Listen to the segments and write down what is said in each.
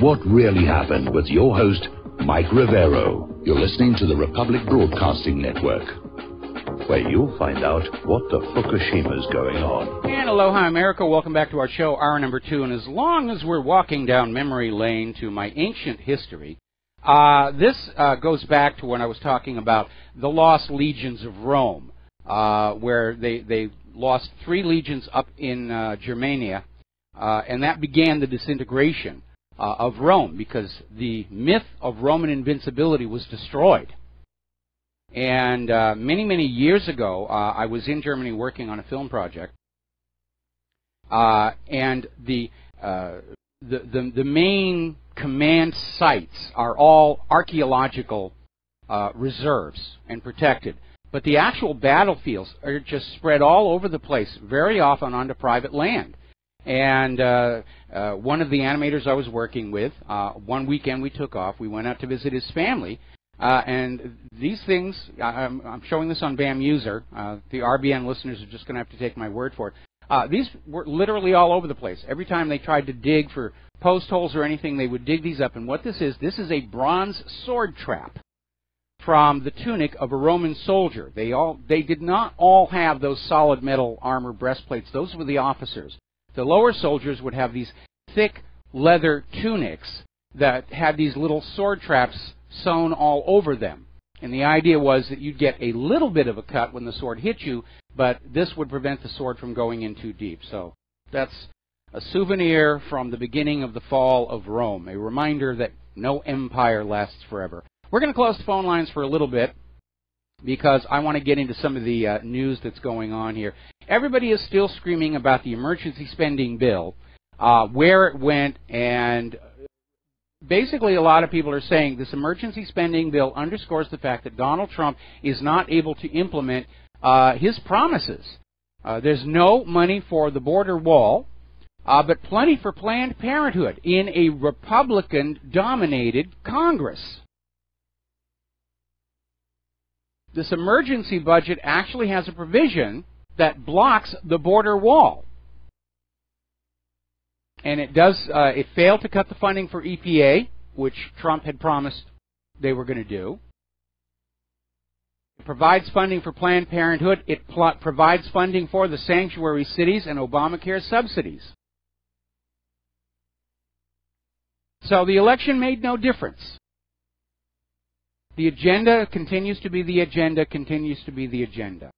What really happened with your host, Mike Rivero. You're listening to the Republic Broadcasting Network, where you'll find out what the Fukushima's going on. And aloha, America. Welcome back to our show, hour number 2. And as long as we're walking down memory lane to my ancient history, this goes back to when I was talking about the lost legions of Rome, where they lost 3 legions up in Germania, and that began the disintegration of Rome, because the myth of Roman invincibility was destroyed. And many, many years ago, I was in Germany working on a film project, and the main command sites are all archaeological reserves and protected. But the actual battlefields are just spread all over the place, very often onto private land. And one of the animators I was working with, one weekend we took off. We went out to visit his family. And these things, I'm showing this on BAM User. The RBN listeners are just going to have to take my word for it. These were literally all over the place. Every time they tried to dig for post holes or anything, they would dig these up. And what this is a bronze sword trap from the tunic of a Roman soldier. They did not all have those solid metal armor breastplates. Those were the officers. The lower soldiers would have these thick leather tunics that had these little sword traps sewn all over them. And the idea was that you'd get a little bit of a cut when the sword hit you, but this would prevent the sword from going in too deep. So that's a souvenir from the beginning of the fall of Rome, a reminder that no empire lasts forever. We're going to close the phone lines for a little bit, because I want to get into some of the news that's going on here. Everybody is still screaming about the emergency spending bill, where it went, and basically a lot of people are saying this emergency spending bill underscores the fact that Donald Trump is not able to implement his promises. There's no money for the border wall, but plenty for Planned Parenthood in a Republican-dominated Congress. This emergency budget actually has a provision that blocks the border wall. And it failed to cut the funding for EPA, which Trump had promised they were going to do. It provides funding for Planned Parenthood. It provides funding for the sanctuary cities and Obamacare subsidies. So the election made no difference. The agenda continues to be the agenda, continues to be the agenda.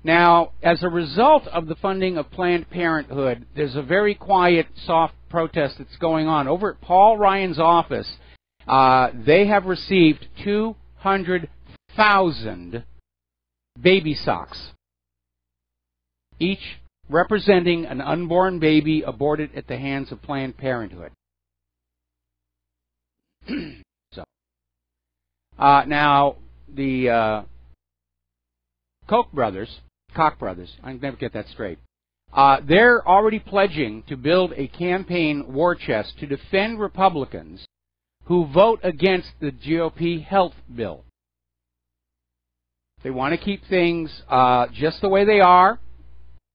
Now, as a result of the funding of Planned Parenthood, there's a very quiet, soft protest that's going on. Over at Paul Ryan's office, they have received 200,000 baby socks, each representing an unborn baby aborted at the hands of Planned Parenthood. Now, the Koch brothers, I never get that straight, they're already pledging to build a campaign war chest to defend Republicans who vote against the GOP health bill. They want to keep things just the way they are,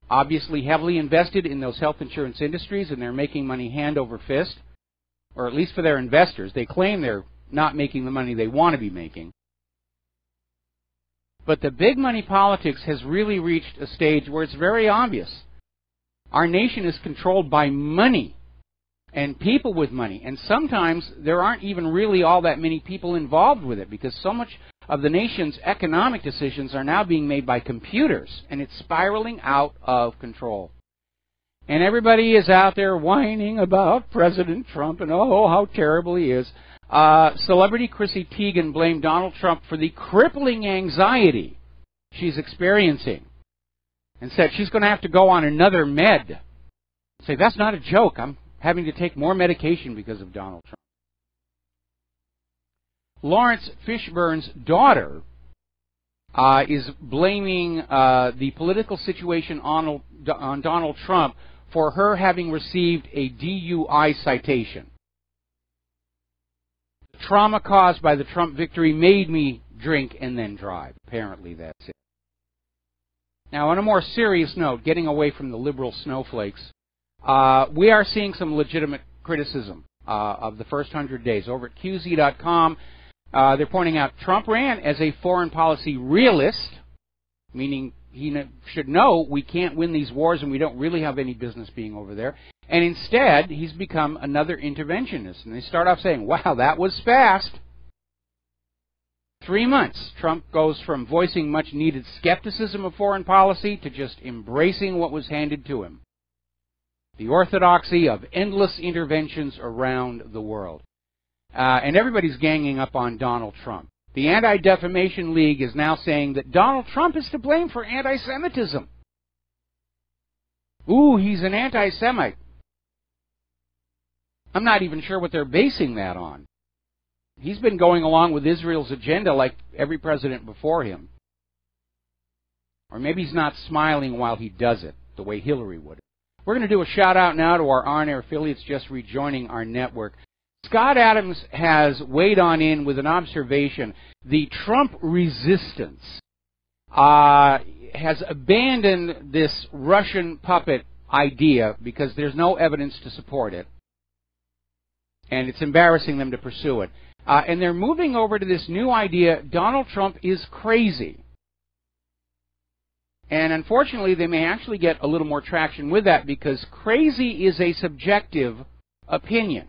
obviously heavily invested in those health insurance industries, and they're making money hand over fist, or at least for their investors. They claim they're not making the money they want to be making. But the big money politics has really reached a stage where it's very obvious. Our nation is controlled by money and people with money. And sometimes there aren't even really all that many people involved with it, because so much of the nation's economic decisions are now being made by computers, and it's spiraling out of control. And everybody is out there whining about President Trump and, oh, how terrible he is. Celebrity Chrissy Teigen blamed Donald Trump for the crippling anxiety she's experiencing, and said she's going to have to go on another med. Say, that's not a joke. I'm having to take more medication because of Donald Trump. Lawrence Fishburne's daughter is blaming the political situation on Donald Trump for her having received a DUI citation. The trauma caused by the Trump victory made me drink and then drive. Apparently that's it. Now, on a more serious note, getting away from the liberal snowflakes, we are seeing some legitimate criticism of the first 100 days. Over at QZ.com, they're pointing out Trump ran as a foreign policy realist, meaning he should know we can't win these wars and we don't really have any business being over there. And instead, he's become another interventionist. And they start off saying, wow, that was fast. 3 months, Trump goes from voicing much-needed skepticism of foreign policy to just embracing what was handed to him. The orthodoxy of endless interventions around the world. And everybody's ganging up on Donald Trump. The Anti-Defamation League is now saying that Donald Trump is to blame for anti-Semitism. Ooh, he's an anti-Semite. I'm not even sure what they're basing that on. He's been going along with Israel's agenda like every president before him. Or maybe he's not smiling while he does it, the way Hillary would. We're going to do a shout-out now to our on-air affiliates just rejoining our network. Scott Adams has weighed on in with an observation. The Trump resistance has abandoned this Russian puppet idea because there's no evidence to support it. And it's embarrassing them to pursue it. And they're moving over to this new idea, Donald Trump is crazy. And unfortunately, they may actually get a little more traction with that because crazy is a subjective opinion.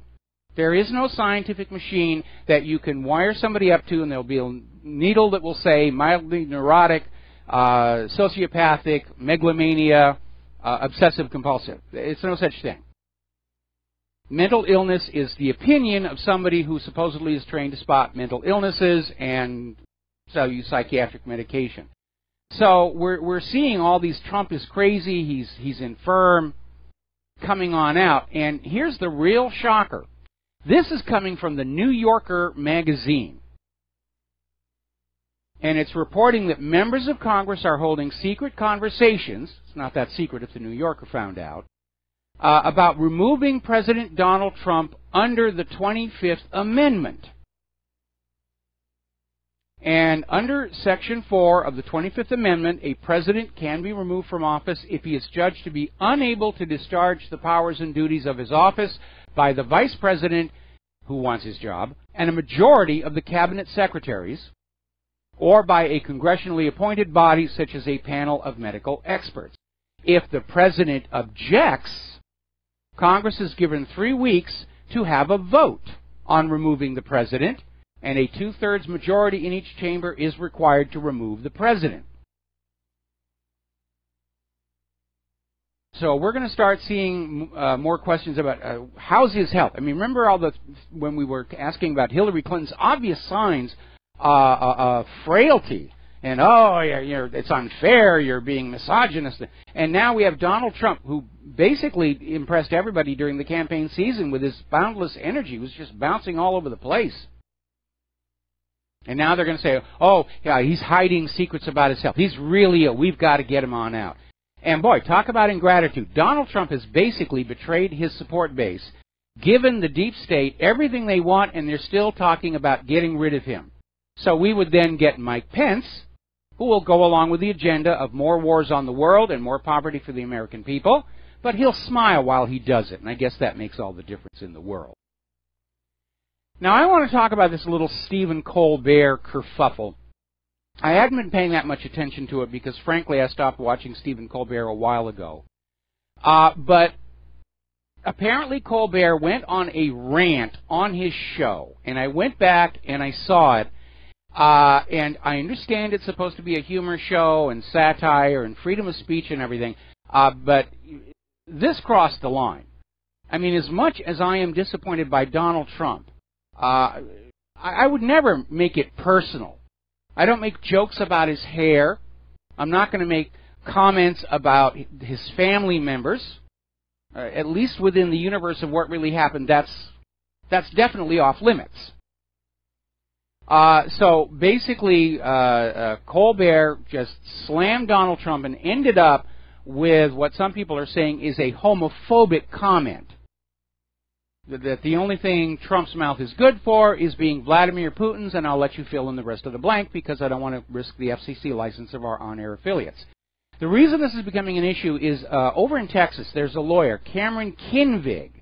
There is no scientific machine that you can wire somebody up to and there'll be a needle that will say mildly neurotic, sociopathic, megalomania, obsessive-compulsive. It's no such thing. Mental illness is the opinion of somebody who supposedly is trained to spot mental illnesses and sell you psychiatric medication. So we're seeing all these Trump is crazy, he's infirm, coming on out. And here's the real shocker. This is coming from the New Yorker magazine. And it's reporting that members of Congress are holding secret conversations, it's not that secret if the New Yorker found out, about removing President Donald Trump under the 25th Amendment. And under Section 4 of the 25th Amendment, a president can be removed from office if he is judged to be unable to discharge the powers and duties of his office by the vice president, who wants his job, and a majority of the cabinet secretaries, or by a congressionally appointed body such as a panel of medical experts. If the president objects, Congress is given 3 weeks to have a vote on removing the president, and a 2/3 majority in each chamber is required to remove the president. So we're going to start seeing more questions about how's his health. I mean, remember when we were asking about Hillary Clinton's obvious signs of frailty, and it's unfair, you're being misogynist. And now we have Donald Trump, who basically impressed everybody during the campaign season with his boundless energy. He was just bouncing all over the place. And now they're going to say, oh, yeah, he's hiding secrets about his health. He's really ill. We've got to get him on out. And boy, talk about ingratitude. Donald Trump has basically betrayed his support base, given the deep state everything they want, and they're still talking about getting rid of him. So we would then get Mike Pence, who will go along with the agenda of more wars on the world and more poverty for the American people, but he'll smile while he does it, and I guess that makes all the difference in the world. Now, I want to talk about this little Stephen Colbert kerfuffle. I hadn't been paying that much attention to it because, frankly, I stopped watching Stephen Colbert a while ago. But apparently Colbert went on a rant on his show, and I went back and I saw it, and I understand it's supposed to be a humor show and satire and freedom of speech and everything, but this crossed the line. I mean, as much as I am disappointed by Donald Trump, I would never make it personal. I don't make jokes about his hair. I'm not going to make comments about his family members. At least within the universe of what really happened, that's definitely off limits. So basically, Colbert just slammed Donald Trump and ended up with what some people are saying is a homophobic comment. That the only thing Trump's mouth is good for is being Vladimir Putin's, and I'll let you fill in the rest of the blank because I don't want to risk the FCC license of our on-air affiliates. The reason this is becoming an issue is over in Texas, there's a lawyer, Cameron Kinvig,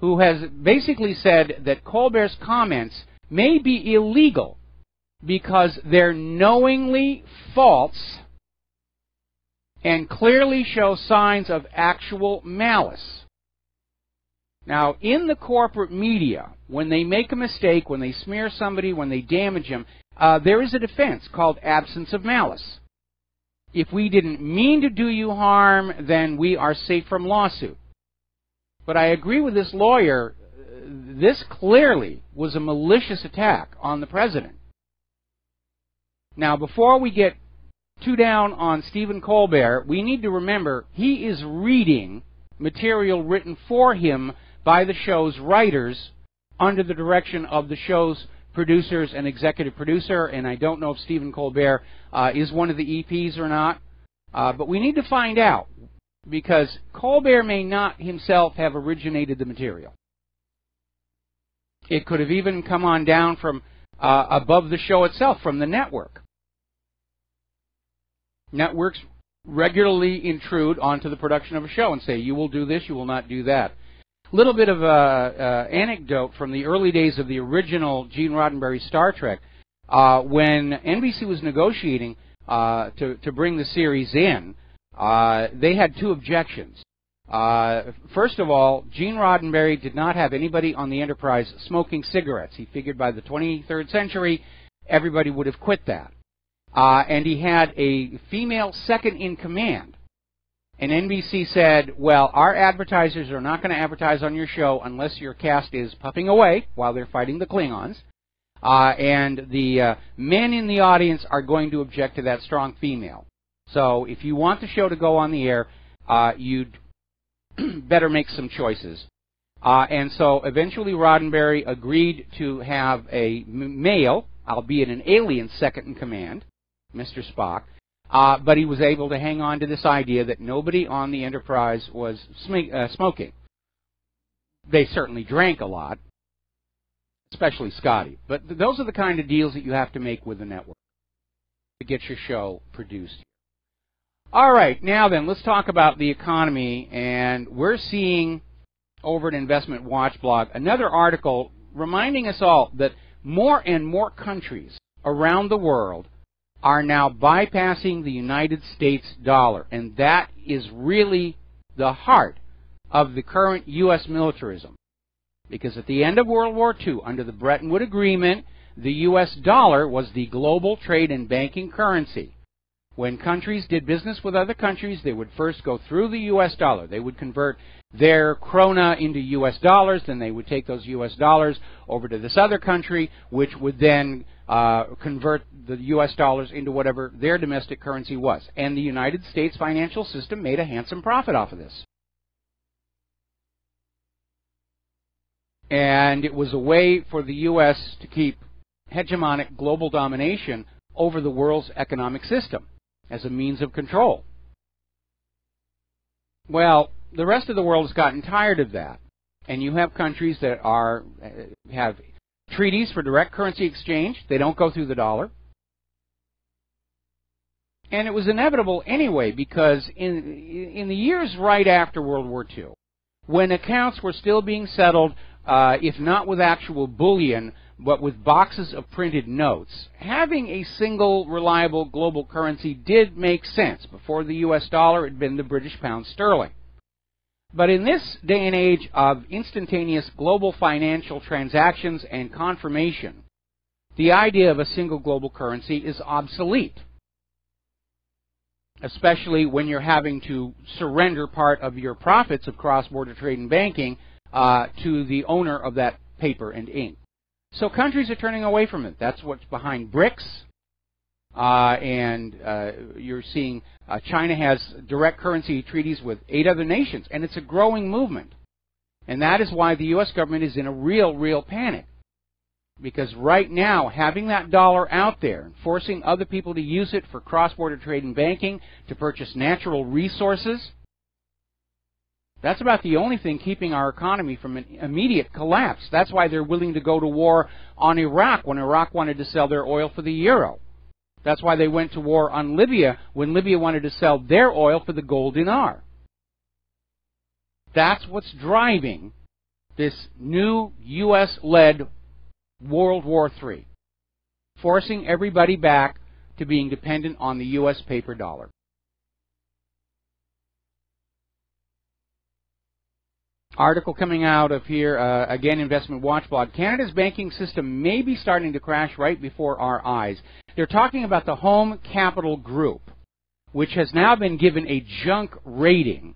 who has basically said that Colbert's comments may be illegal because they're knowingly false and clearly show signs of actual malice. Now, in the corporate media, when they make a mistake, when they smear somebody, when they damage them, there is a defense called absence of malice. If we didn't mean to do you harm, then we are safe from lawsuit. But I agree with this lawyer, this clearly was a malicious attack on the president. Now, before we get too down on Stephen Colbert, we need to remember he is reading material written for him by the show's writers under the direction of the show's producers and executive producer, and I don't know if Stephen Colbert is one of the EPs or not, but we need to find out, because Colbert may not himself have originated the material. It could have even come on down from above the show itself, from the network. Networks regularly intrude onto the production of a show and say, you will do this, you will not do that. Little bit of a anecdote from the early days of the original Gene Roddenberry Star Trek. When NBC was negotiating to bring the series in, they had two objections. First of all, Gene Roddenberry did not have anybody on the Enterprise smoking cigarettes. He figured by the 23rd century, everybody would have quit that. And he had a female second in command. And NBC said, well, our advertisers are not going to advertise on your show unless your cast is puffing away while they're fighting the Klingons. And the men in the audience are going to object to that strong female. So if you want the show to go on the air, you'd better make some choices. And so eventually Roddenberry agreed to have a male, albeit an alien, second in command, Mr. Spock. But he was able to hang on to this idea that nobody on the Enterprise was smoking. They certainly drank a lot, especially Scotty. But those are the kind of deals that you have to make with the network to get your show produced. All right, now then, let's talk about the economy. And we're seeing over at Investment Watch blog another article reminding us all that more and more countries around the world are now bypassing the United States dollar. And that is really the heart of the current U.S. militarism. Because at the end of World War II, under the Bretton Woods Agreement, the U.S. dollar was the global trade and banking currency. When countries did business with other countries, they would first go through the U.S. dollar. They would convert their krona into U.S. dollars, then they would take those U.S. dollars over to this other country, which would then convert the U.S. dollars into whatever their domestic currency was. And the United States financial system made a handsome profit off of this. And it was a way for the U.S. to keep hegemonic global domination over the world's economic system as a means of control. Well, the rest of the world has gotten tired of that. And you have countries that have treaties for direct currency exchange. They don't go through the dollar. And it was inevitable anyway, because in the years right after World War II, when accounts were still being settled, if not with actual bullion, but with boxes of printed notes, having a single reliable global currency did make sense. Before the U.S. dollar, it had been the British pound sterling. But in this day and age of instantaneous global financial transactions and confirmation, the idea of a single global currency is obsolete, especially when you're having to surrender part of your profits of cross-border trade and banking to the owner of that paper and ink. So countries are turning away from it. That's what's behind BRICS. And you're seeing China has direct currency treaties with 8 other nations, and it's a growing movement. And that is why the U.S. government is in a real panic. Because right now, having that dollar out there, forcing other people to use it for cross-border trade and banking, to purchase natural resources, that's about the only thing keeping our economy from an immediate collapse. That's why they're willing to go to war on Iraq when Iraq wanted to sell their oil for the euro. That's why they went to war on Libya when Libya wanted to sell their oil for the gold dinar. That's what's driving this new U.S.-led World War III, forcing everybody back to being dependent on the U.S. paper dollar. Article coming out of here, again, Investment Watch blog. Canada's banking system may be starting to crash right before our eyes. They're talking about the Home Capital Group, which has now been given a junk rating,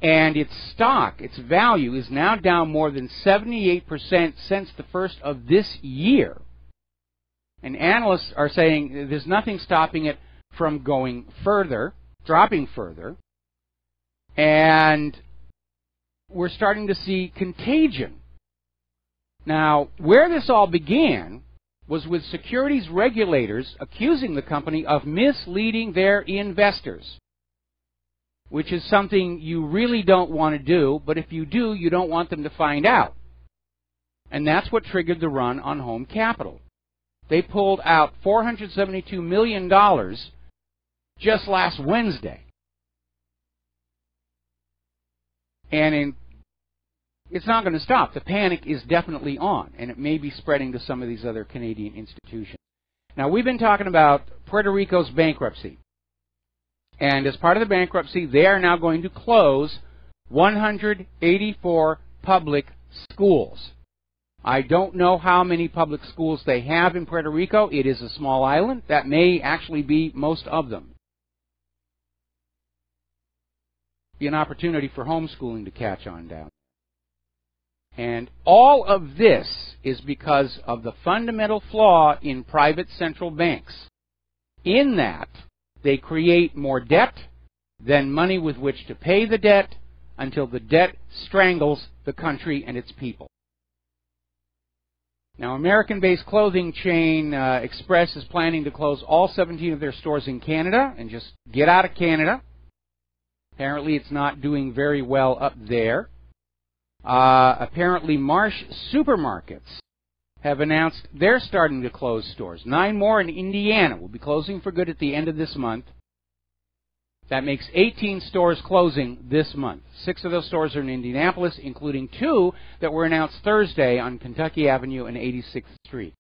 and its stock, its value, is now down more than 78% since the first of this year. And analysts are saying there's nothing stopping it from going further, dropping further, and we're starting to see contagion. Now, where this all began was with securities regulators accusing the company of misleading their investors, which is something you really don't want to do, but if you do, you don't want them to find out. And that's what triggered the run on Home Capital. They pulled out $472 million just last Wednesday. And it's not going to stop. The panic is definitely on, and it may be spreading to some of these other Canadian institutions. Now, we've been talking about Puerto Rico's bankruptcy. And as part of the bankruptcy, they are now going to close 184 public schools. I don't know how many public schools they have in Puerto Rico. It is a small island. That may actually be most of them. Be an opportunity for homeschooling to catch on down. And all of this is because of the fundamental flaw in private central banks, in that they create more debt than money with which to pay the debt until the debt strangles the country and its people. Now, American-based clothing chain Express is planning to close all 17 of their stores in Canada and just get out of Canada. Apparently, it's not doing very well up there. Apparently, Marsh Supermarkets have announced they're starting to close stores. 9 more in Indiana will be closing for good at the end of this month. That makes 18 stores closing this month. 6 of those stores are in Indianapolis, including 2 that were announced Thursday on Kentucky Avenue and 86th Street.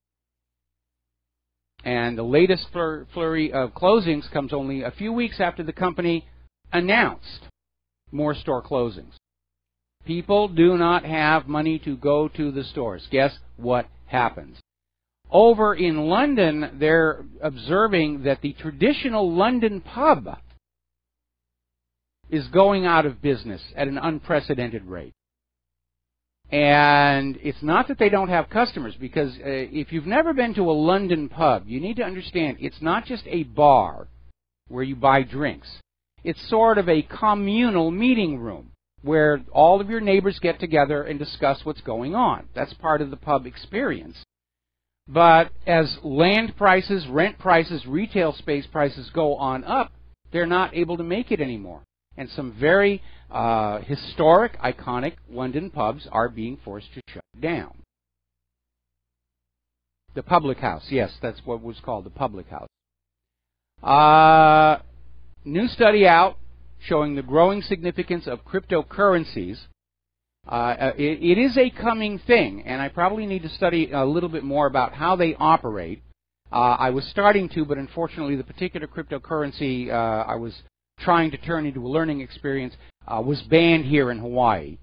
And the latest flurry of closings comes only a few weeks after the company announced more store closings. People do not have money to go to the stores. Guess what happens? Over in London, they're observing that the traditional London pub is going out of business at an unprecedented rate. And it's not that they don't have customers, because if you've never been to a London pub, you need to understand it's not just a bar where you buy drinks. It's sort of a communal meeting room where all of your neighbors get together and discuss what's going on. That's part of the pub experience. But as land prices, rent prices, retail space prices go on up, they're not able to make it anymore. And some very historic, iconic London pubs are being forced to shut down. The Public House, yes, that's what was called, the Public House. New study out showing the growing significance of cryptocurrencies. It is a coming thing, and I probably need to study a little bit more about how they operate. I was starting to, but unfortunately the particular cryptocurrency I was trying to turn into a learning experience was banned here in Hawaii.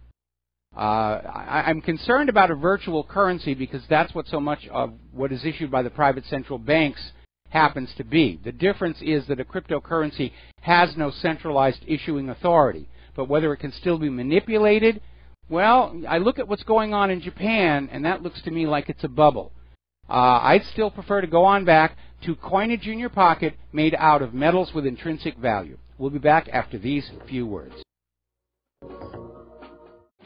I'm concerned about a virtual currency because that's what so much of what is issued by the private central banks happens to be. The difference is that a cryptocurrency has no centralized issuing authority. But whether it can still be manipulated, well, I look at what's going on in Japan, and that looks to me like it's a bubble. I'd still prefer to go on back to coinage in your pocket made out of metals with intrinsic value. We'll be back after these few words.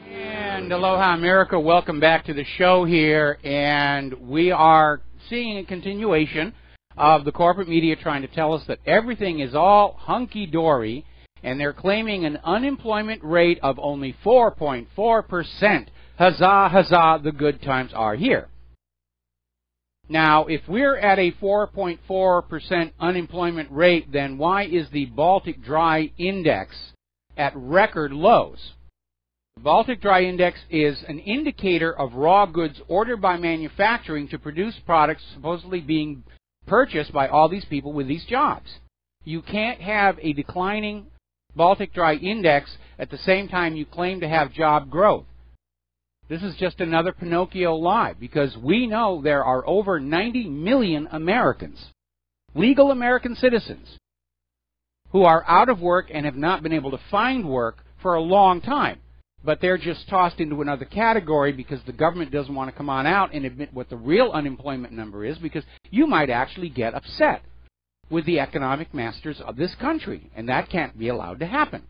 And aloha America, welcome back to the show here, and we are seeing a continuation of the corporate media trying to tell us that everything is all hunky-dory, and they're claiming an unemployment rate of only 4.4%. Huzzah, huzzah, the good times are here. Now, if we're at a 4.4% unemployment rate, then why is the Baltic Dry Index at record lows? The Baltic Dry Index is an indicator of raw goods ordered by manufacturing to produce products supposedly being purchased by all these people with these jobs. You can't have a declining Baltic Dry Index at the same time you claim to have job growth. This is just another Pinocchio lie, because we know there are over 90 million Americans, legal American citizens, who are out of work and have not been able to find work for a long time. But they're just tossed into another category because the government doesn't want to come on out and admit what the real unemployment number is, because you might actually get upset with the economic masters of this country, and that can't be allowed to happen.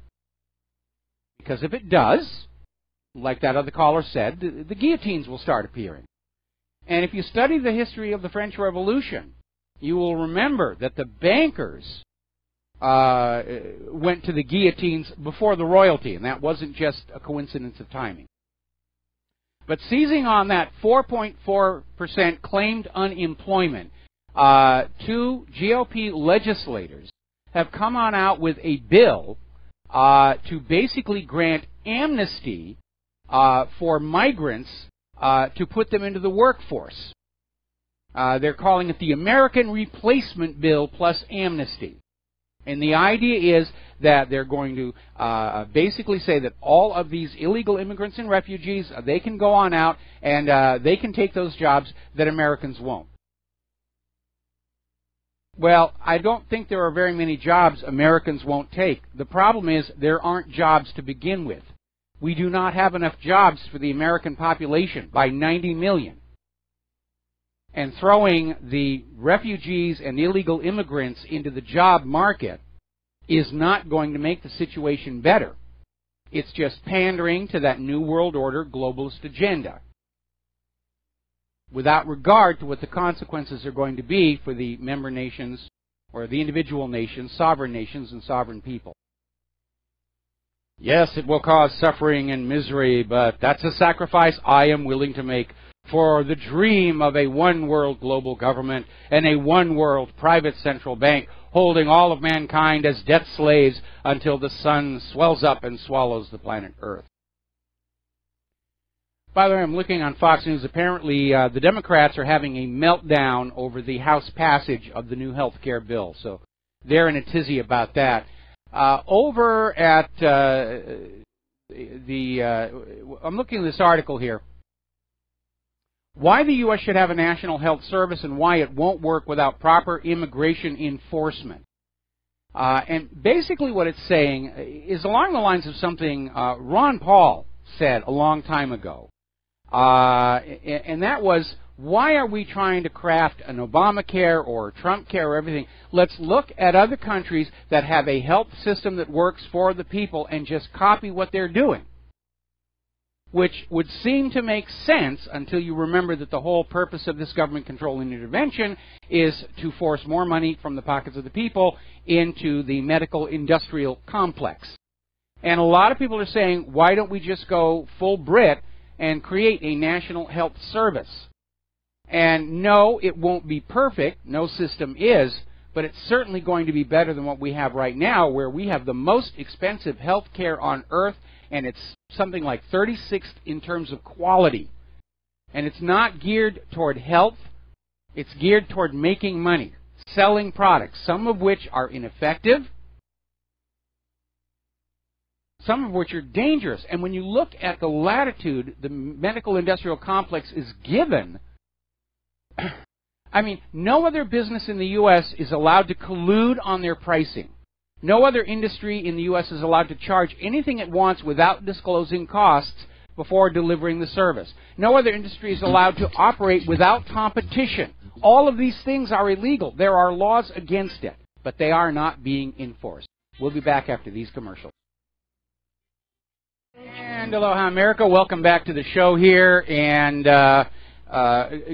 Because if it does, like that other caller said, the guillotines will start appearing. And if you study the history of the French Revolution, you will remember that the bankers went to the guillotines before the royalty, and that wasn't just a coincidence of timing. But seizing on that 4.4% claimed unemployment, two GOP legislators have come on out with a bill to basically grant amnesty for migrants to put them into the workforce. They're calling it the American Replacement Bill plus amnesty. And the idea is that they're going to basically say that all of these illegal immigrants and refugees, they can go on out and they can take those jobs that Americans won't. Well, I don't think there are very many jobs Americans won't take. The problem is there aren't jobs to begin with. We do not have enough jobs for the American population by 90 million. And throwing the refugees and illegal immigrants into the job market is not going to make the situation better. It's just pandering to that New World Order globalist agenda, without regard to what the consequences are going to be for the member nations, or the individual nations, and sovereign people. Yes, it will cause suffering and misery, but that's a sacrifice I am willing to make for the dream of a one-world global government and a one-world private central bank holding all of mankind as debt slaves until the sun swells up and swallows the planet Earth. By the way, I'm looking on Fox News. Apparently, the Democrats are having a meltdown over the House passage of the new health care bill. So they're in a tizzy about that. Over at I'm looking at this article here. Why the U.S. should have a national health service and why it won't work without proper immigration enforcement. And basically what it's saying is along the lines of something Ron Paul said a long time ago. And that was, why are we trying to craft an Obamacare or Trump care or everything? Let's look at other countries that have a health system that works for the people and just copy what they're doing. Which would seem to make sense until you remember that the whole purpose of this government control and intervention is to force more money from the pockets of the people into the medical industrial complex. And a lot of people are saying, why don't we just go full Brit and create a national health service? And no, it won't be perfect. No system is. But it's certainly going to be better than what we have right now, where we have the most expensive health care on earth, and it's something like 36th in terms of quality. And it's not geared toward health. It's geared toward making money, selling products, some of which are ineffective, some of which are dangerous. And when you look at the latitude the medical industrial complex is given, I mean, no other business in the U.S. is allowed to collude on their pricing. No other industry in the U.S. is allowed to charge anything it wants without disclosing costs before delivering the service. No other industry is allowed to operate without competition. All of these things are illegal. There are laws against it, but they are not being enforced. We'll be back after these commercials. And aloha, America. Welcome back to the show here. And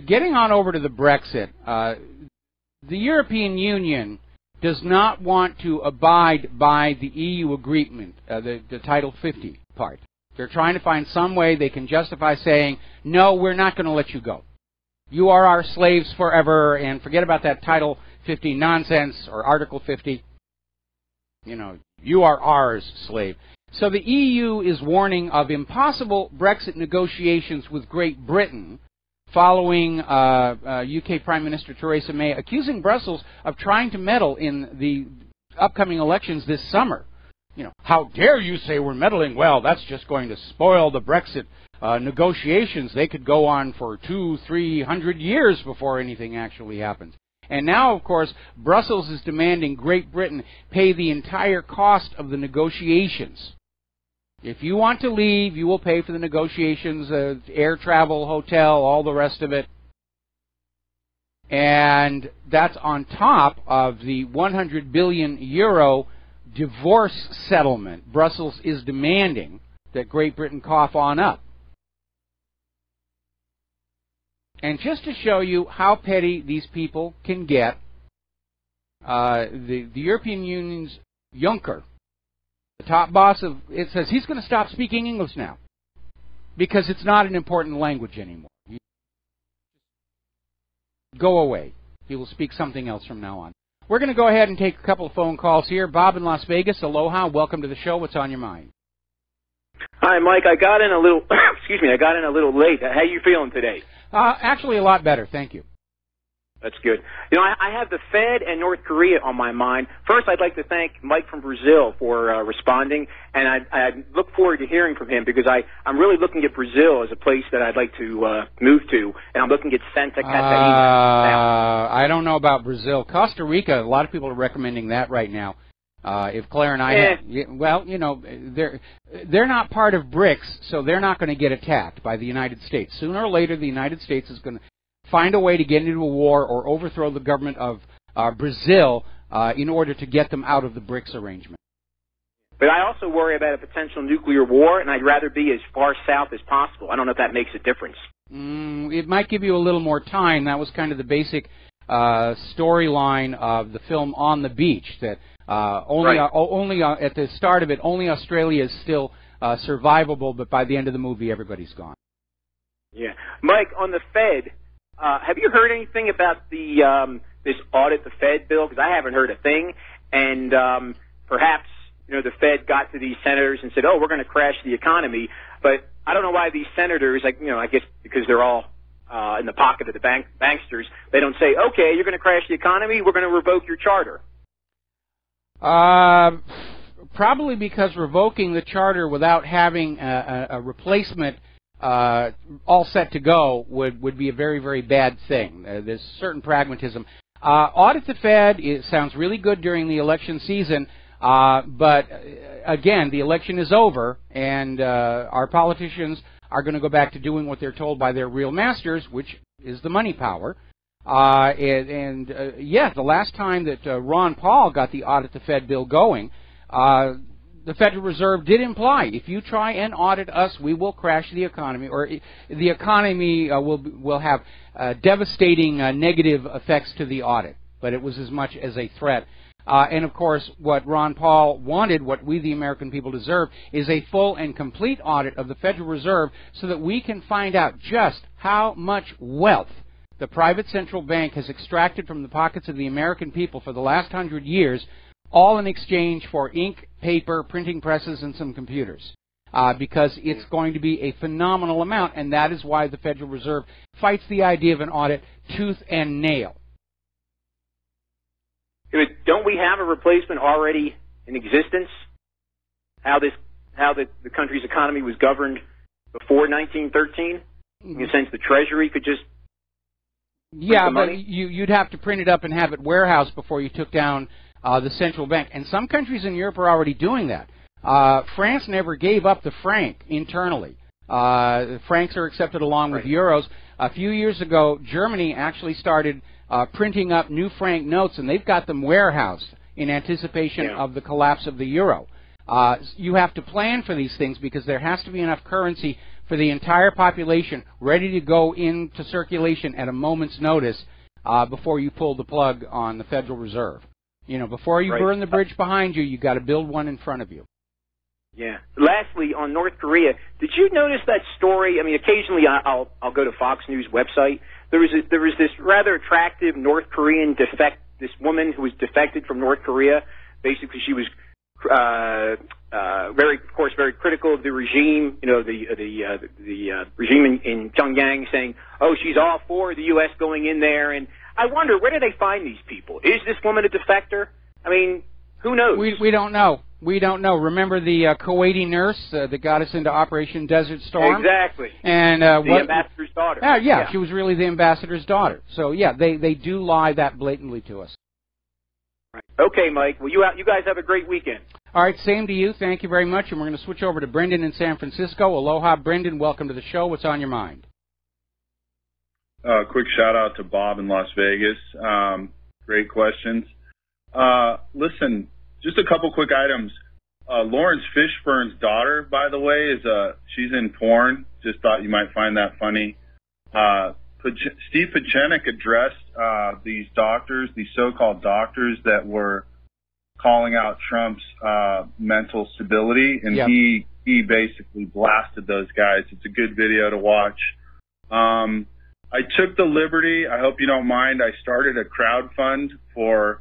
getting on over to the Brexit, the European Union does not want to abide by the EU agreement, the Title 50 part. They're trying to find some way they can justify saying, no, we're not going to let you go. You are our slaves forever, and forget about that Title 50 nonsense or Article 50. You know, you are ours, slave. So the EU is warning of impossible Brexit negotiations with Great Britain following UK Prime Minister Theresa May accusing Brussels of trying to meddle in the upcoming elections this summer. You know, how dare you say we're meddling? Well, that's just going to spoil the Brexit negotiations. They could go on for 200-300 years before anything actually happens. And now, of course, Brussels is demanding Great Britain pay the entire cost of the negotiations. If you want to leave, you will pay for the negotiations, air travel, hotel, all the rest of it. And that's on top of the 100 billion euro divorce settlement Brussels is demanding that Great Britain cough on up. And just to show you how petty these people can get, the European Union's Juncker, the top boss of it, says he's going to stop speaking English now because it's not an important language anymore. Go away. He will speak something else from now on. We're going to go ahead and take a couple of phone calls here. Bob in Las Vegas, aloha. Welcome to the show. What's on your mind? Hi, Mike. I got in a little, excuse me, I got in a little late. How you feeling today? Actually, a lot better. Thank you. That's good. You know, I have the Fed and North Korea on my mind. First, I'd like to thank Mike from Brazil for responding, and I look forward to hearing from him because I'm really looking at Brazil as a place that I'd like to move to, and I'm looking at Santa Catarina. I don't know about Brazil. Costa Rica, a lot of people are recommending that right now. If Claire and I, well, you know, they're not part of BRICS, so they're not going to get attacked by the United States. Sooner or later, the United States is going to find a way to get into a war or overthrow the government of Brazil in order to get them out of the BRICS arrangement. But I also worry about a potential nuclear war, and I'd rather be as far south as possible. I don't know if that makes a difference. It might give you a little more time. That was kind of the basic storyline of the film On the Beach, that only at the start of it, only Australia is still survivable, but by the end of the movie, everybody's gone. Yeah. Mike, on the Fed, have you heard anything about the this audit the Fed bill? Because I haven't heard a thing. And perhaps, you know, the Fed got to these senators and said, oh, we're going to crash the economy. But I don't know why these senators, like, you know, I guess because they're all in the pocket of the banksters, they don't say, okay, you're going to crash the economy, we're going to revoke your charter. Probably because revoking the charter without having a replacement all set to go would be a very, very bad thing. There's certain pragmatism. Audit the Fed, it sounds really good during the election season, but again, the election is over, and our politicians are going to go back to doing what they're told by their real masters, which is the money power. Yeah, the last time that Ron Paul got the Audit the Fed bill going, the Federal Reserve did imply, if you try and audit us, we will crash the economy, or the economy will have devastating negative effects to the audit. But it was as much as a threat. And, of course, what Ron Paul wanted, what we the American people deserve, is a full and complete audit of the Federal Reserve so that we can find out just how much wealth the private central bank has extracted from the pockets of the American people for the last 100 years, all in exchange for ink, paper, printing presses, and some computers. Because it's going to be a phenomenal amount, and that is why the Federal Reserve fights the idea of an audit tooth and nail. Don't we have a replacement already in existence? How the country's economy was governed before 1913? In a sense, the Treasury could just yeah, but you'd have to print it up and have it warehoused before you took down the central bank. And some countries in Europe are already doing that. France never gave up the franc internally. Francs are accepted along with euros. A few years ago, Germany actually started printing up new franc notes, and they've got them warehoused in anticipation of the collapse of the euro. You have to plan for these things because there has to be enough currency for the entire population ready to go into circulation at a moment's notice before you pull the plug on the Federal Reserve. You know, before you burn the bridge behind you, you've got to build one in front of you. Yeah. Lastly, on North Korea, did you notice that story? I mean, occasionally I'll go to Fox News website. There was this rather attractive North Korean this woman who was defected from North Korea. Basically, she was very, of course, very critical of the regime. You know, the regime in Pyongyang, saying, "Oh, she's all for the U.S. going in there." And I wonder, where do they find these people? Is this woman a defector? I mean, who knows? We don't know. We don't know. Remember the Kuwaiti nurse that got us into Operation Desert Storm? Exactly. And the ambassador's daughter. Yeah, she was really the ambassador's daughter. So yeah, they do lie that blatantly to us. Right. Okay, Mike. Well, you guys have a great weekend. All right, same to you. Thank you very much. And we're going to switch over to Brendan in San Francisco. Aloha, Brendan. Welcome to the show. What's on your mind? Quick shout out to Bob in Las Vegas. Great questions. Listen, just a couple quick items. Lawrence Fishburne's daughter, by the way, she's in porn. Just thought you might find that funny. Steve Pieczenik addressed these doctors, these so-called doctors that were calling out Trump's mental stability, and he basically blasted those guys. It's a good video to watch. I took the liberty, I hope you don't mind, I started a crowdfund for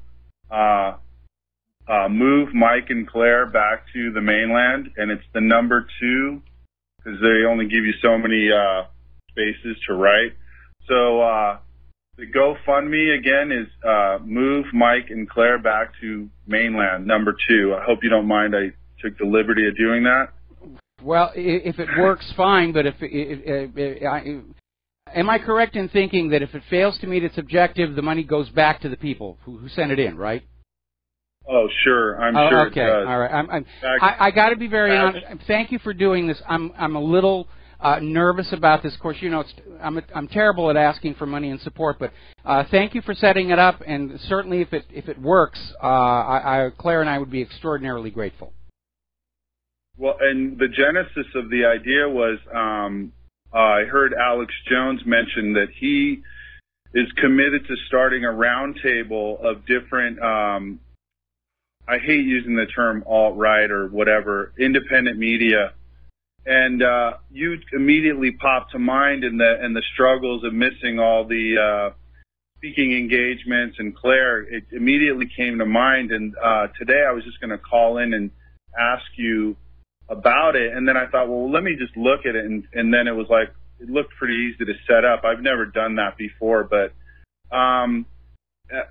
move Mike and Claire back to the mainland, and it's the number 2 because they only give you so many spaces to write. So the GoFundMe again is move Mike and Claire back to mainland, number 2. I hope you don't mind I took the liberty of doing that. Well, if it works, fine, but am I correct in thinking that if it fails to meet its objective, the money goes back to the people who sent it in, right? Oh, sure. I'm sure okay. it does. All right. I got to be very honest. Thank you for doing this. I'm a little nervous about this. Of course, you know, I'm terrible at asking for money and support, but thank you for setting it up. And certainly, if it works, Claire and I would be extraordinarily grateful. Well, and the genesis of the idea was I heard Alex Jones mention that he is committed to starting a roundtable of different. I hate using the term alt-right or whatever, independent media. And you immediately popped to mind in the struggles of missing all the speaking engagements. And Claire, it immediately came to mind. And today I was just going to call in and ask you about it. And then I thought, well, let me just look at it. And then it was like, it looked pretty easy to set up. I've never done that before, but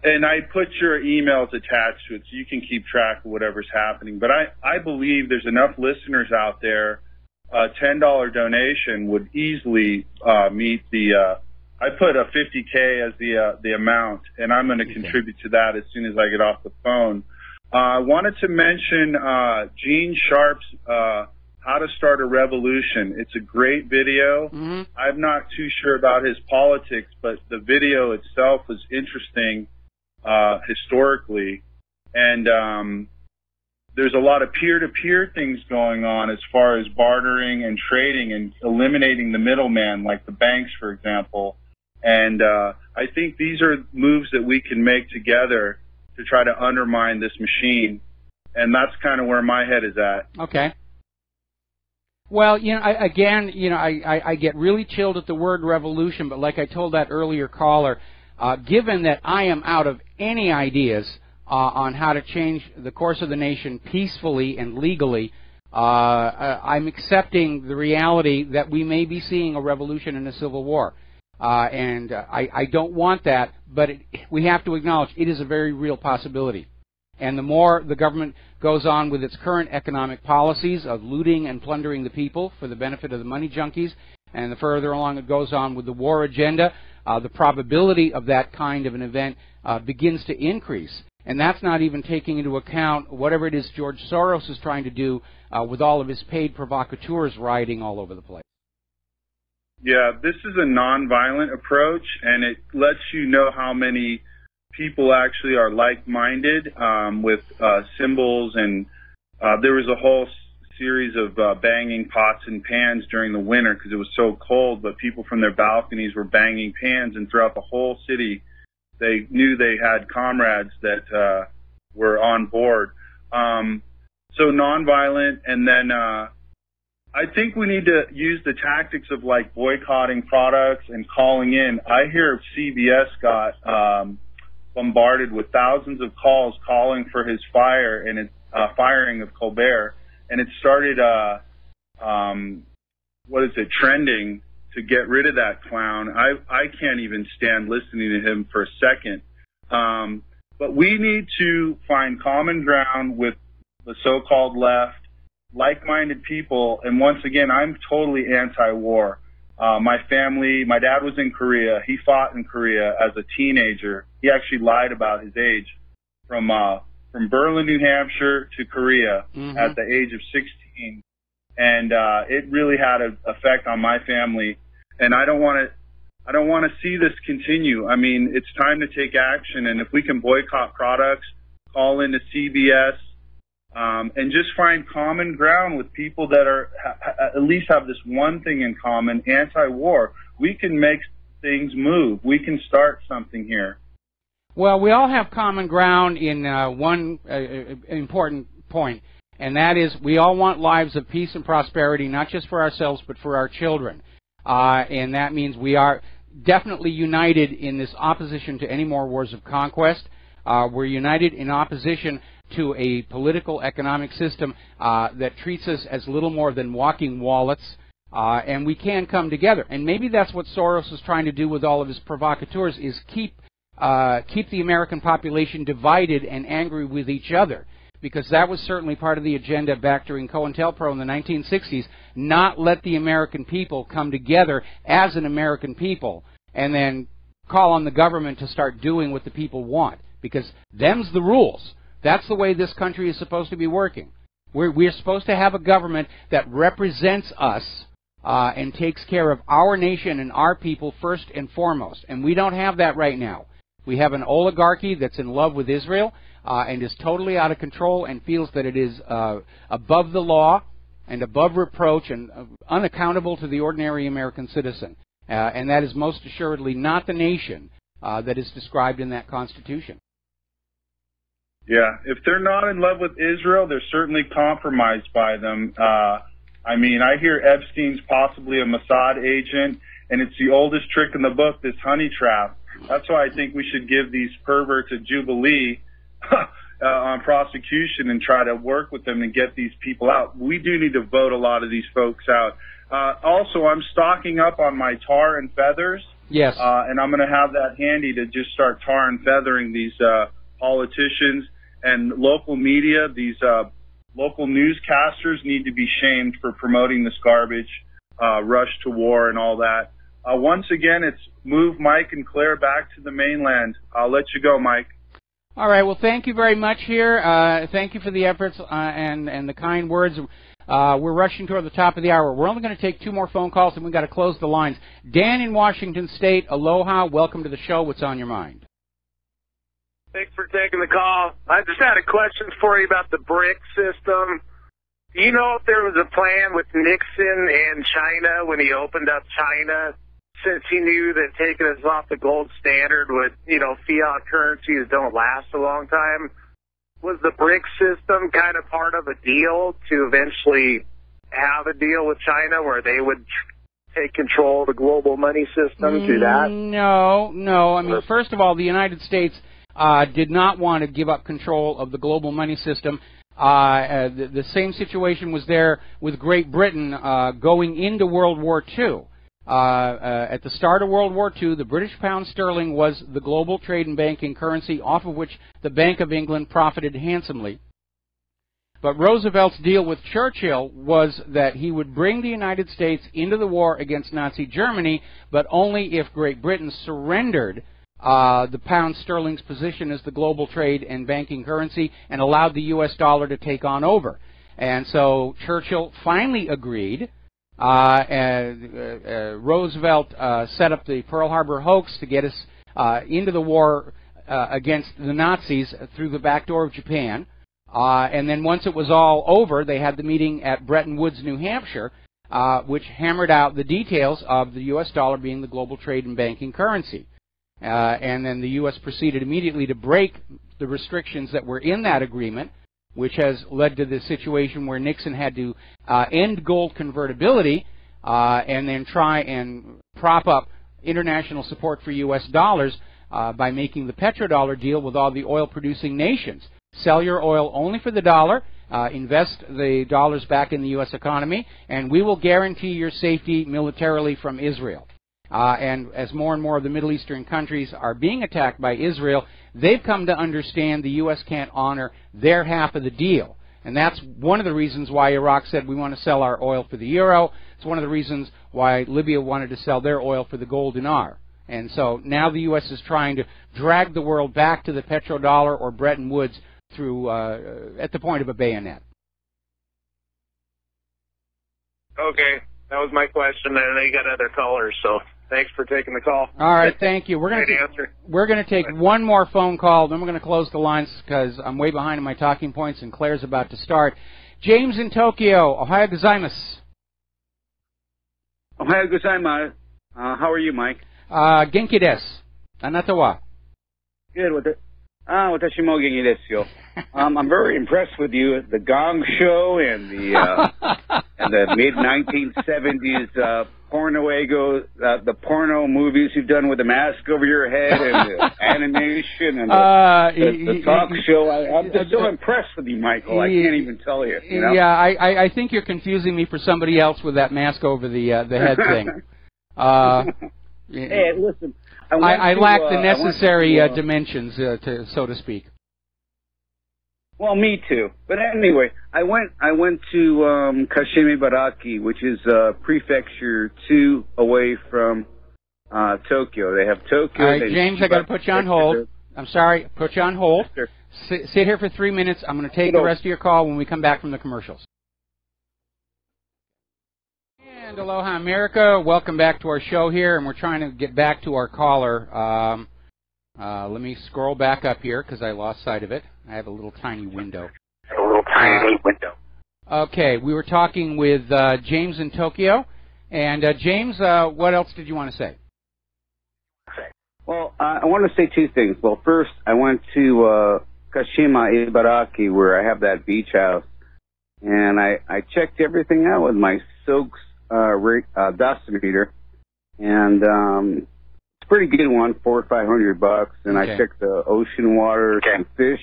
and I put your emails attached to it so you can keep track of whatever's happening. But I believe there's enough listeners out there. A $10 donation would easily meet the. I put a $50K as the amount, and I'm going to contribute to that as soon as I get off the phone. I wanted to mention Gene Sharp's How to Start a Revolution. It's a great video. Mm-hmm. I'm not too sure about his politics, but the video itself was interesting historically. And there's a lot of peer-to-peer things going on as far as bartering and trading and eliminating the middleman, like the banks, for example. And I think these are moves that we can make together to try to undermine this machine. And that's kind of where my head is at. Okay. Well, you know, I get really chilled at the word revolution, but like I told that earlier caller, given that I am out of any ideas on how to change the course of the nation peacefully and legally, I'm accepting the reality that we may be seeing a revolution and a civil war. And I don't want that, but we have to acknowledge it is a very real possibility. And the more the government goes on with its current economic policies of looting and plundering the people for the benefit of the money junkies, and the further along it goes on with the war agenda, the probability of that kind of an event begins to increase. And that's not even taking into account whatever it is George Soros is trying to do with all of his paid provocateurs rioting all over the place. Yeah, this is a nonviolent approach, and it lets you know how many people actually are like-minded with symbols. And there was a whole series of banging pots and pans during the winter because it was so cold, but people from their balconies were banging pans, and throughout the whole city, they knew they had comrades that were on board. So nonviolent, and then I think we need to use the tactics of like boycotting products and calling in. I hear CBS got bombarded with thousands of calls calling for his fire, and firing of Colbert, and it started trending to get rid of that clown. I can't even stand listening to him for a second. But we need to find common ground with the so-called left, like-minded people. And once again, I'm totally anti-war. My dad was in Korea. He fought in Korea as a teenager. He actually lied about his age from Berlin, New Hampshire to Korea at the age of 16. And it really had an effect on my family. And I don't want to see this continue. I mean, it's time to take action. And if we can boycott products, call into CBS, and just find common ground with people that at least have this one thing in common, anti-war, we can make things move. We can start something here. Well, we all have common ground in one important point, and that is we all want lives of peace and prosperity, not just for ourselves, but for our children. And that means we are definitely united in this opposition to any more wars of conquest. We're united in opposition to a political economic system that treats us as little more than walking wallets, and we can come together. And maybe that's what Soros is trying to do with all of his provocateurs, is keep the American population divided and angry with each other, because that was certainly part of the agenda back during COINTELPRO in the 1960s, not let the American people come together as an American people and then call on the government to start doing what the people want, because them's the rules. That's the way this country is supposed to be working. We're supposed to have a government that represents us and takes care of our nation and our people first and foremost, and we don't have that right now. We have an oligarchy that's in love with Israel and is totally out of control and feels that it is above the law and above reproach and unaccountable to the ordinary American citizen. And that is most assuredly not the nation that is described in that Constitution. Yeah, if they're not in love with Israel, they're certainly compromised by them. I mean, I hear Epstein's possibly a Mossad agent, and it's the oldest trick in the book, this honey trap. That's why I think we should give these perverts a jubilee on prosecution and try to work with them and get these people out. We do need to vote a lot of these folks out. Also, I'm stocking up on my tar and feathers. Yes. And I'm going to have that handy to just start tar and feathering these politicians and local media. These local newscasters need to be shamed for promoting this garbage, rush to war and all that. Once again, it's move Mike and Claire back to the mainland. I'll let you go, Mike. All right. Well, thank you very much here. Thank you for the efforts and the kind words. We're rushing toward the top of the hour. We're only going to take 2 more phone calls, and we've got to close the lines. Dan in Washington State, aloha. Welcome to the show. What's on your mind? Thanks for taking the call. I just had a question for you about the BRIC system. Do you know if there was a plan with Nixon and China when he opened up China, since he knew that taking us off the gold standard would, fiat currencies don't last a long time? Was the BRIC system kind of part of a deal to eventually have a deal with China where they would take control of the global money system through that? No. I mean, first of all, the United States did not want to give up control of the global money system. The same situation was there with Great Britain going into World War II. At the start of World War II, the British pound sterling was the global trade and banking currency, off of which the Bank of England profited handsomely. But Roosevelt's deal with Churchill was that he would bring the United States into the war against Nazi Germany, but only if Great Britain surrendered the pound sterling's position as the global trade and banking currency and allowed the U.S. dollar to take on over. And so Churchill finally agreed. Roosevelt set up the Pearl Harbor hoax to get us into the war against the Nazis through the back door of Japan. And then once it was all over, they had the meeting at Bretton Woods, New Hampshire, which hammered out the details of the U.S. dollar being the global trade and banking currency. And then the U.S. proceeded immediately to break the restrictions that were in that agreement, which has led to the situation where Nixon had to end gold convertibility and then try and prop up international support for U.S. dollars by making the petrodollar deal with all the oil-producing nations. Sell your oil only for the dollar. Invest the dollars back in the U.S. economy, and we will guarantee your safety militarily from Israel. And as more and more of the Middle Eastern countries are being attacked by Israel, they've come to understand the U.S. can't honor their half of the deal. And that's one of the reasons why Iraq said we want to sell our oil for the euro. It's one of the reasons why Libya wanted to sell their oil for the gold dinar. And so now the U.S. is trying to drag the world back to the petrodollar or Bretton Woods through at the point of a bayonet. Okay, that was my question, and they got other callers, so thanks for taking the call. All right, thank you. We're going to take one more phone call, then we're going to close the lines because I'm way behind in my talking points, and Claire's about to start. James in Tokyo, Ohio gozaimasu. Ohio gozaimasu. How are you, Mike? Genki desu. Anata wa? Good. Watashi mo genki desu yo. I'm very impressed with you. The Gong Show and the mid-1970s the porno movies you've done with the mask over your head and the animation and the talk show. I'm just so impressed with you, Michael. I can't even tell you. You know? Yeah, I think you're confusing me for somebody else with that mask over the head thing. Hey, listen. I lack the necessary dimensions, so to speak. Well, me too. But anyway, I went to Kashimibaraki, which is prefecture 2 away from Tokyo. They have Tokyo. All right, James, I got to put you on hold. I'm sorry, put you on hold. Sure. Sit here for 3 minutes. I'm going to take the rest of your call when we come back from the commercials. And aloha, America. Welcome back to our show here, and we're trying to get back to our caller. Let me scroll back up here because I lost sight of it. I have a little tiny window. Okay, we were talking with James in Tokyo. And James, what else did you want to say? Well, I want to say 2 things. Well, first, I went to Kashima Ibaraki, where I have that beach house. And I checked everything out with my SOAKS dosimeter. And pretty good one, $400 or $500, and okay. I checked the ocean water, some fish,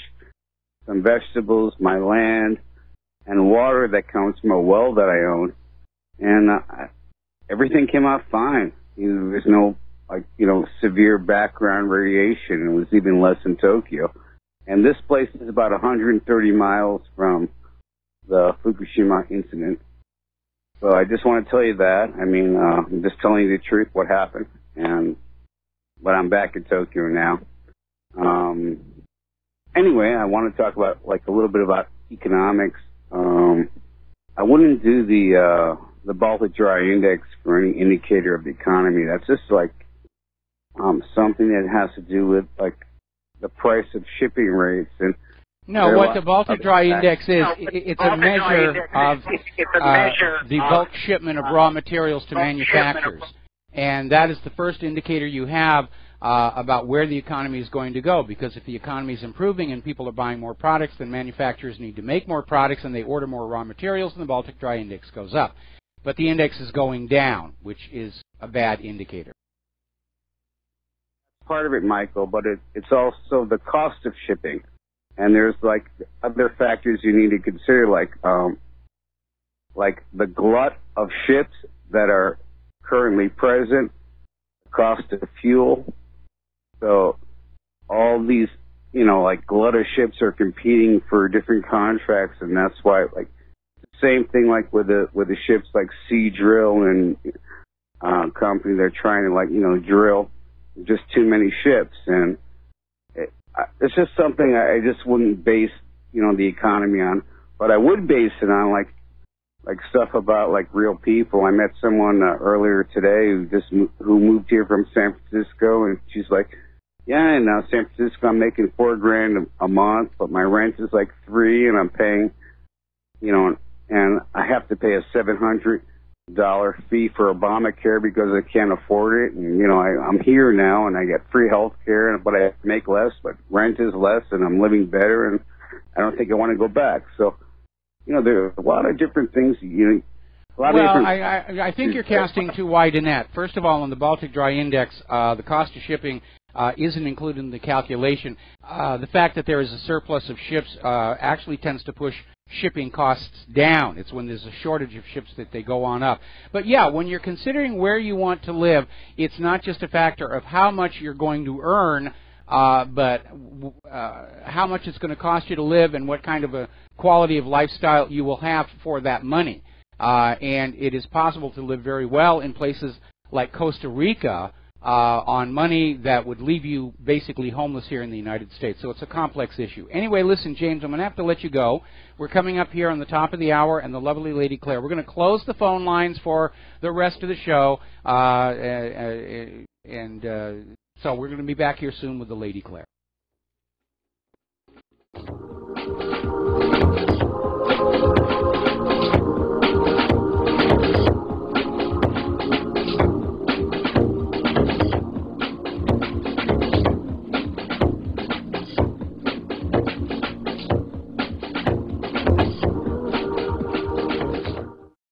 some vegetables, my land, and water that comes from a well that I own, and everything came out fine. There's no severe background radiation. It was even less in Tokyo, and this place is about 130 miles from the Fukushima incident. So I just want to tell you that. I mean, I'm just telling you the truth, what happened, but I'm back in Tokyo now. Anyway, I want to talk about a little bit about economics. I wouldn't do the Baltic Dry Index for any indicator of the economy. That's just something that has to do with the price of shipping rates and. No, what the Baltic Dry Index is, it's a measure of the bulk shipment of raw materials to manufacturers. And that is the first indicator you have about where the economy is going to go. Because if the economy is improving and people are buying more products, then manufacturers need to make more products and they order more raw materials, and the Baltic Dry Index goes up. But the index is going down, which is a bad indicator. Part of it, Michael, but it's also the cost of shipping. And there's other factors you need to consider, like the glut of ships that are currently present, the cost of fuel. So all these, glut of ships are competing for different contracts, and that's why, the same thing with the ships like Seadrill and company, they're trying to drill just too many ships, and it's just something I just wouldn't base, the economy on. But I would base it on, stuff about, real people. I met someone earlier today who moved here from San Francisco, and she's like, yeah, in San Francisco I'm making $4,000 a month, but my rent is $3,000, and I'm paying, and I have to pay a $700 fee for Obamacare because I can't afford it, and I'm here now and I get free health care, but I make less, but rent is less, and I'm living better, and I don't think I want to go back. So there are a lot of different things. I think you're casting too wide a net. First of all, on the Baltic Dry Index, the cost of shipping isn't included in the calculation. The fact that there is a surplus of ships actually tends to push shipping costs down. It's when there's a shortage of ships that they go on up. But yeah, when you're considering where you want to live, it's not just a factor of how much you're going to earn, but how much it's going to cost you to live and what kind of a quality of lifestyle you will have for that money. And it is possible to live very well in places like Costa Rica on money that would leave you basically homeless here in the United States. So it's a complex issue. Anyway, listen, James, I'm going to have to let you go. We're coming up here on the top of the hour, and the lovely Lady Claire. We're going to close the phone lines for the rest of the show, so we're going to be back here soon with the Lady Claire.